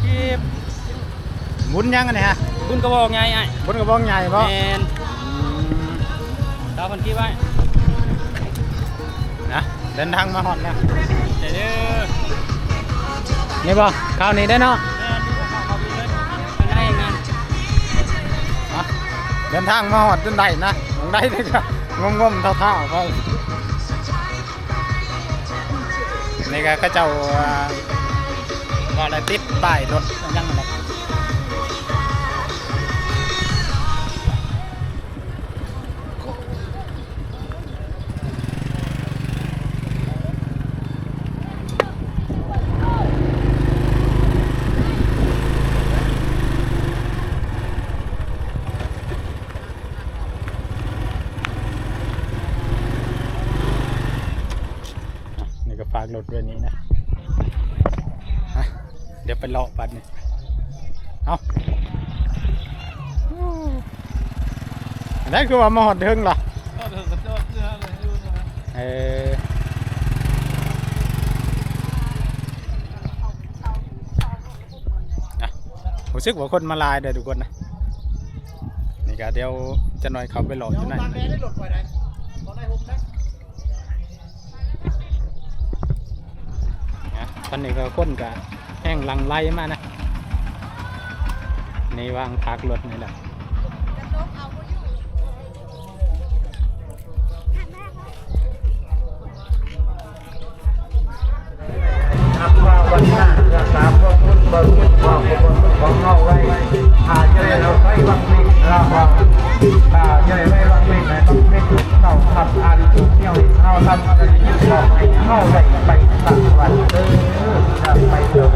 กีบบุญยังไงฮะบุญกระบอกไงไอ้บุญกระบอกใหญ่ป่ะแมน9,000กีบไว้นะเดินทางมาฮอดแล้วเด้อนี่ป่ะข้าวนี้ได้เนาะเดินทางมาฮอดจนได้นะได้เลยจ้ะงมๆเท่าๆไปนี่ก็เจ้าว่าอะไรติดป้ายรถยังไงฝากรถด้วยนี้นะเดี๋ยวไปเลาะปันนี่เอาอันนั้นคือว่ามาหอดเทิงเหรอรู้สึกว่าคนมาลายเด้อทุกคนนะนี่ก็เดี๋ยวจะหน่อยเขาไปหลอกอยู่ไหนตอนนี้ก็ค้นกับแห้งลังไล่มานะในวางพักรถนี่แหละวันหน้าจะตามพวกคุณบริสุทธิ์ของคนของเราไว้อาจจะได้เราไปวังมิเราว่าจะได้ไม่วังมินะต้องไม่ถูกเราทำอันทุกอย่างเราทำอะไรที่บอกให้เข้าได้ไปต่างวันจะไปเดิม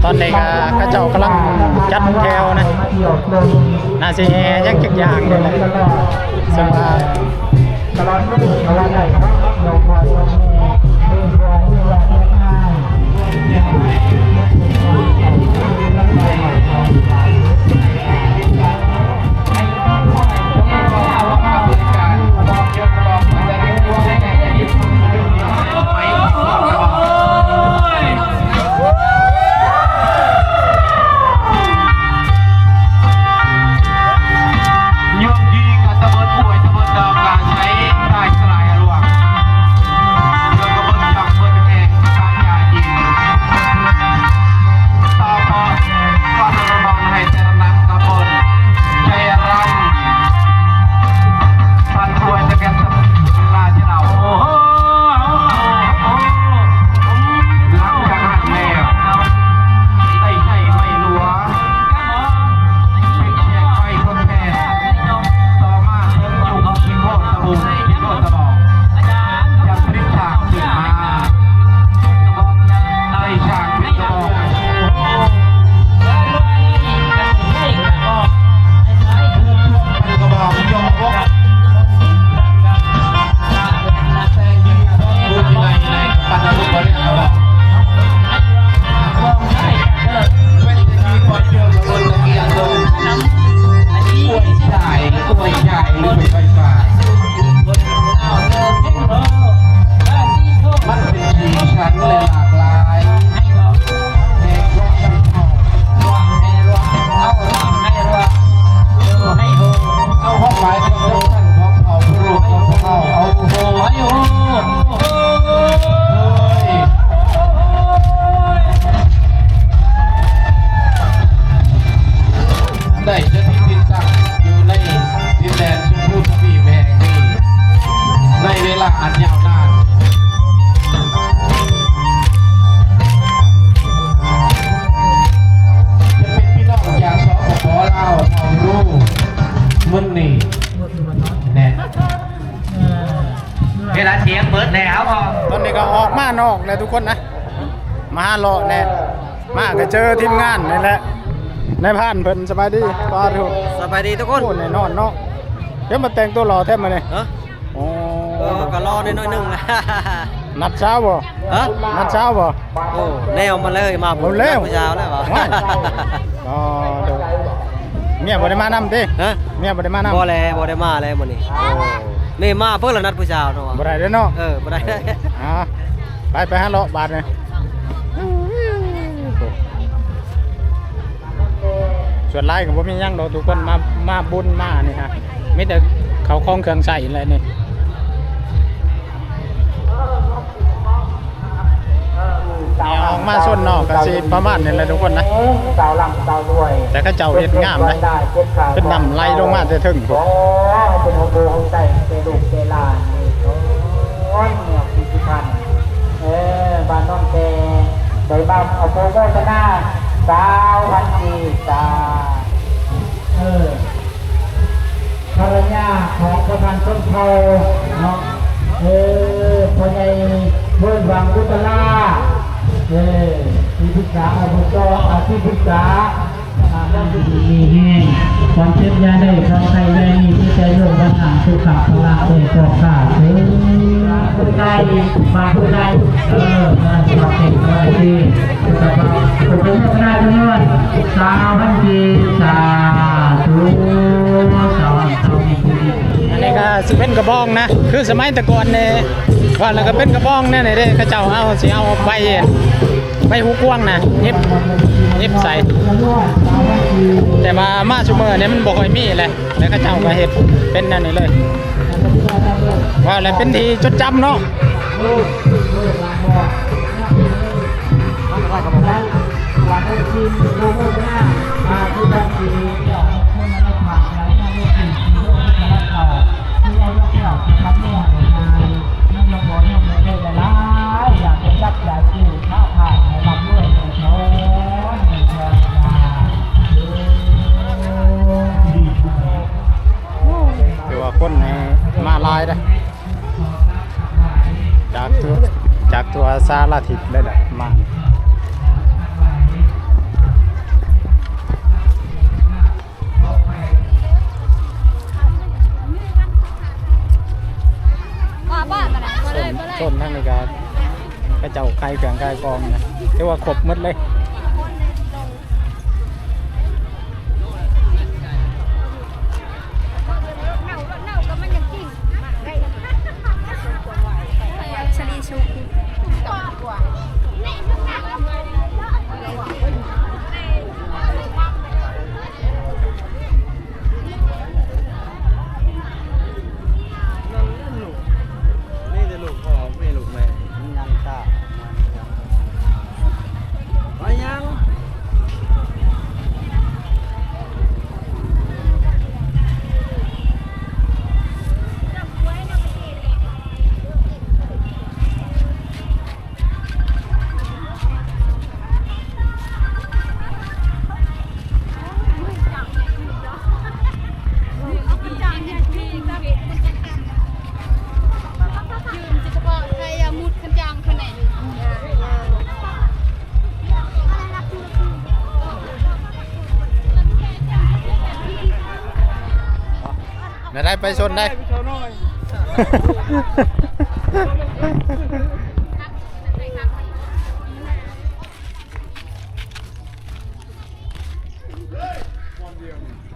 ตอนนี้ก็เจ้ากำลังจัดแถวนะน่าจะยังจักอย่างเลยนะซึ่งว่าตลอดไม่ถึงตลอดไหนครับเราพอเราแม่เรื่องราวที่เรายกยีกับตะบนป่วยตะบนดาวกลางใช้ได้สละ สุขไฟฟ้ามันเป็นสีชันเลยหลากหลายเพลงร้องได้เอาห้องหมายของท่านของเอาผู้รู้ของเขาเอาโอ้โหได้จะที่ดินตั้งอยู่ในดินแดนชมพูทวีปแห่งนี้ในเวลาอันยาวนานจะเป็นพี่น้องอย่างสองขอเล่าเอารู้มึงนี่แน่เวลาเสียงเบิดแล้วพอ ตอนนี้ก็ออกมานอกเลยทุกคนนะมาหาเลาะแน่มาก็เจอทีมงานนี่แหละในผ่านเพิ่นสบายดีป้าทุก สบายดีทุกคน โอ้แน่นอนเนาะเดี๋ยวมาแต่งตัวรอแทบมาเนี่ย เออ โอ้ ก็รอนิดหน่อยนึงนะ นัดเช้าบ่ ฮะ นัดเช้าบ่ โอ้แนวมาเลยมา เอาแล้ว ผู้ชาวแล้วเหรอ ว้าย อ๋อเดี๋ยวเมียบ่ได้มานำติ ฮะ เมียบ่ได้มานำ บ่ได้มาแล้วมื้อนี้ โอ้ นี่มาเพิ่นละนัดผู้ชาวเนาะ บ่ได้เด้อเนาะ บ่ได้ อ่าไปหาเลาะบาดนี่ส่วนไล่ก็บ่มีหยังดอกทุกคนมาบุญมานี่ฮะมีแต่เขาคล้องเครื่องใช้อะไรนี่นี่ออกมาส่วนนอกก็สิประมาณนี้แหละทุกคนนะ สาวลำสาวรวย แต่เขาเจ้าเฮ็ดงามนะเป็นนำไหลลงมาแต่ถึง โอ้เป็นโอโบของใจเตลูกเตลานนี่โอ้ยเนี่ยพิพิธภัณฑ์บ้านน้องแกโดยบ้านเอาโบโฆษณาสาวพันธีสาภรรยาของประธานต้นเผาเนาะพ่อใหญ่เบิ้ลวังกุตลาที่ปรึกษาอบจที่ปรึกษามีแห้งความเจ็บยาได้ความไข้ได้มีที่ใจโยกปัญหาสุขภาพลาเอกอขาดคุณได้มาคุณได้มาสอบเก่งอะไรที่สบายผมเป็นผู้ได้ทั้งนั้นสาวพันธีสาธุสาวมีคุย อันนี้ก็สิเป็นกระบองนะคือสมัยแต่ก่อนเนี่ยว่าแล้วก็เป็นกระบองเนี่ยเด้เขาเจ้าเอาสิเอาใบหูกว้างนะยิบใส่แต่มาชุเมอเนี่ยมันบ่ค่อยมีเลยแล้วเขาเจ้าก็เฮ็ดเป็นนั่นนี่เลยว่าแล้วเป็นที่จดจำเนาะถือว่าคนมาลายได้จากตัวสารทิศเลยแหละมา บ้านกันนะบ่เลยบ่เลย ต้นทั้งนี้ก็กระเจ้าไข่เกลืองไข่กองนะถือว่าครบหมดเลย เน่าก็มันยังกิ่งชลีชุกกว่านี่จะลูกพ่อไม่ลูกแม่ยังตาไปยัง ได้ไปชนได้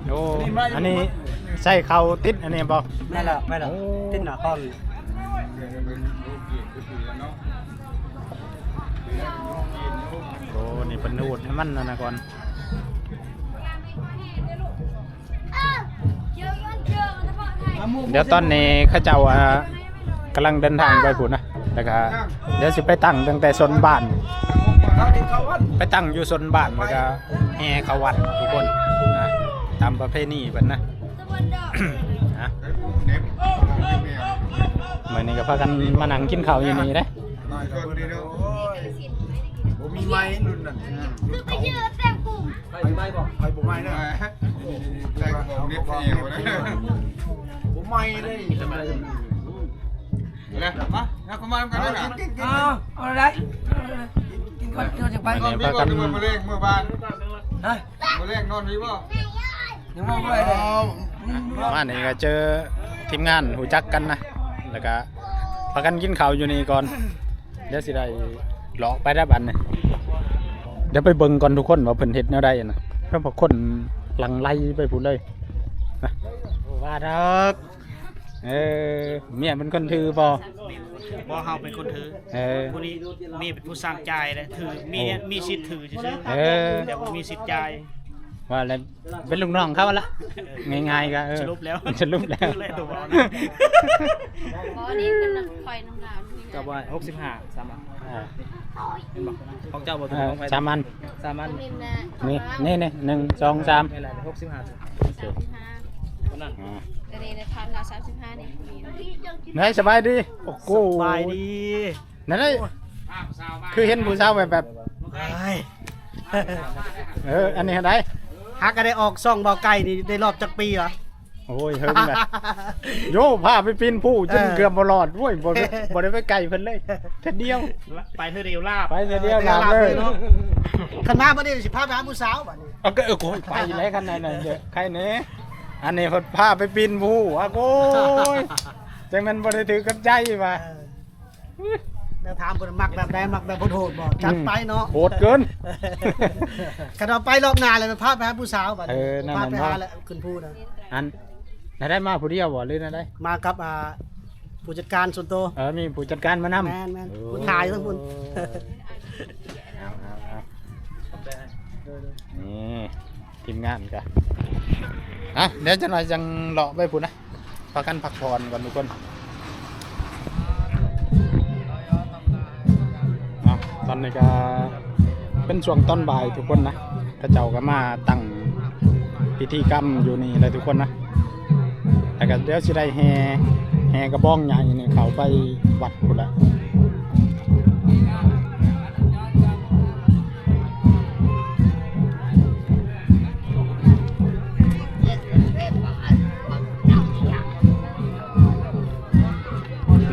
โอ้อันนี้ ใส่เขาติดอันนี้บ่ ไม่ละไม่ละติดหน้าคอม โอ้นี่เป็นอูดให้มันนะก่อนเดี๋ยวตอนนี้เข้าเจ้ากำลังเดินทางไปพุ่นนะแล้วก็เดี๋ยวสิไปตั้งตั้งแต่โซนบ้าน ไปตั้งอยู่โซนบ้านแล้วก็แห่เข้าวัดทุกคนนะตามประเพณีเพิ่นนะ นะมื้อนี้ก็พากันมานั่งกินข้าวอยู่นี่เด้ ผมมีไม้รุ่นนั้น คือไปเยอะแต่กลุ่ม ไปบอกไปผมไม้นะแต่ของเน็ตเอวนะผมไม้เลยนะมาแล้วก็มากันเลยนะเอาอะไรกินก่อนเดี๋ยวจะไป ก่อนพี่บอกเมื่อเร่งเมื่อบ้าน ฮะ เมื่อเร่งนอนพี่บ่ ยังไม่ไปเลย มานี่ก็เจอทีมงานหูจักกันนะแล้วก็พากันกินข้าวอยู่นี่ก่อนเดี๋ยวสิได้เลาะไปได้บัดนี่เดี๋ยวไปเบิ่งก่อนทุกคนว่าเพิ่นเฮ็ดแนวใดนะเพราะพวกคนหลั่งไหลไปพูดเลยนะว่าดอกเมียเป็นคนถือบ่ บ่เฮาเป็นคนถือ ผู้นี้มีเป็นผู้สร้างจ่ายเลยถือมีสิทธิ์ถือซื่อๆแต่บ่มีสิทธิ์จ่าย ว่าอะไรเป็นลูกน้องเขาละง่ายๆก็สรุปแล้ว สรุปแล้ว เลยตัวบ่ เพราะนี่คือน้ำคอยน้ำลาวนี่ จับไว้65 3บาทของเจ้าบ่ถูกของไป สามัน 3มัน นี่นะ นี่1 2 3 ไม่ไร65 35 นั่น แต่นี่นะพันละ35นี่มี ไหนสบายดีโอ้โห สบายดี นั่นเลยคือเห็นผู้สาวแบบ อันนี้ได้ ฮักก็ได้ออกซ่องเบาไก่นี่ได้รอบจักปีเหรอ โอ้ยเฮิงเลยโยพาไปปีนผู้จนเกือบบ่รอดโว้ยบ่ได้ไปไกลเพิ่นเลยแค่เดียว ไปเธอเดียวลาบ ไปแค่เดียวลาเลย เนาะคณะบ่ได้สิพาไปหาผู้สาวบัดนี้ เอาก็โอ้ยไปแล้วคันนั้นน่ะเด้อใครแหน่อันนี้เพิ่นพาไปปีนผู้อ่ะโอ้ยจังมันบ่ได้ถือกับใจว่า แนวถามเพิ่นมักแบบใดมักแบบโหดๆบ่จัดไปเนาะ โหดเกิน คันเอาไปรอบหน้าเลยพาไปหาผู้สาวบัดนี้ นั่น พา มัน ไป พา หาแล้วขึ้นผู้นะ อันน่ะได้มาผู้เดียวบ่หรือน่ะได้ มากับผู้จัดการส่วนตัว มีผู้จัดการมานำ แม่นผู้ถ่ายทั้งคุณ เอานี่ทีมงานกันเดี๋ยวจะหน่อยจังเลาะไปพูดนะพากันพักผ่อนก่อนทุกคนตอนนี้ก็เป็นช่วงต้นบ่ายทุกคนนะกระเจ้าก็มาตั้งพิธีกรรมอยู่นี่เลยทุกคนนะแต่ก็เดี๋ยวสิได้แห่กระบ้องใหญ่นี่เขาไปวัดพุ่นละ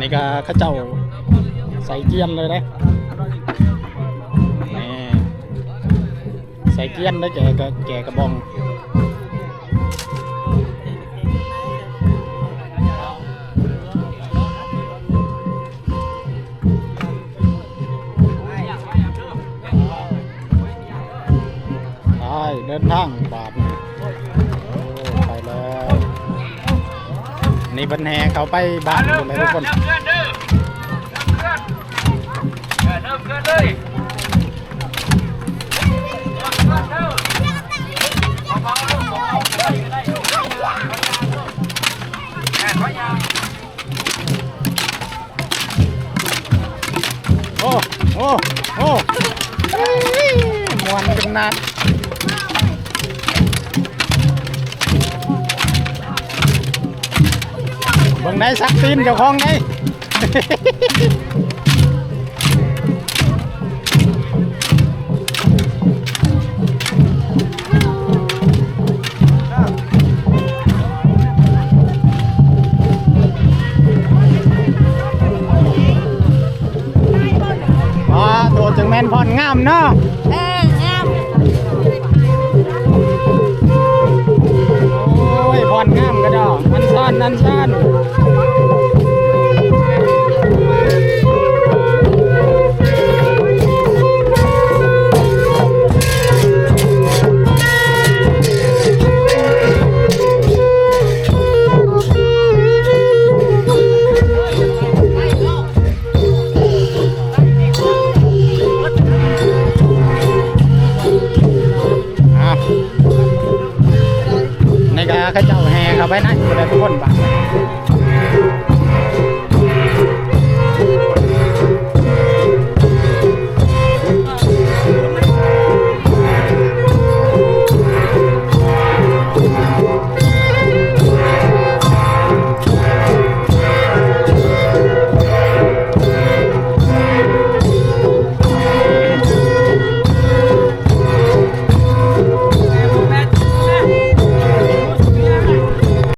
นี่ก็ข้าเจ้าใส่เกียนเลยนะนี่ใส่เกียนได้แก่กระบองเดินทางบาทนี่ไปแล้วนี่บันแห่เขาไปบ้านเลยทุกคนโอ้มวนกันนัดเบิ่งได้สักตีนเจ้าของไงตัวจังแม่นพรงามเนาะงามโอ้ยพรงามกระดอกอันซ่อน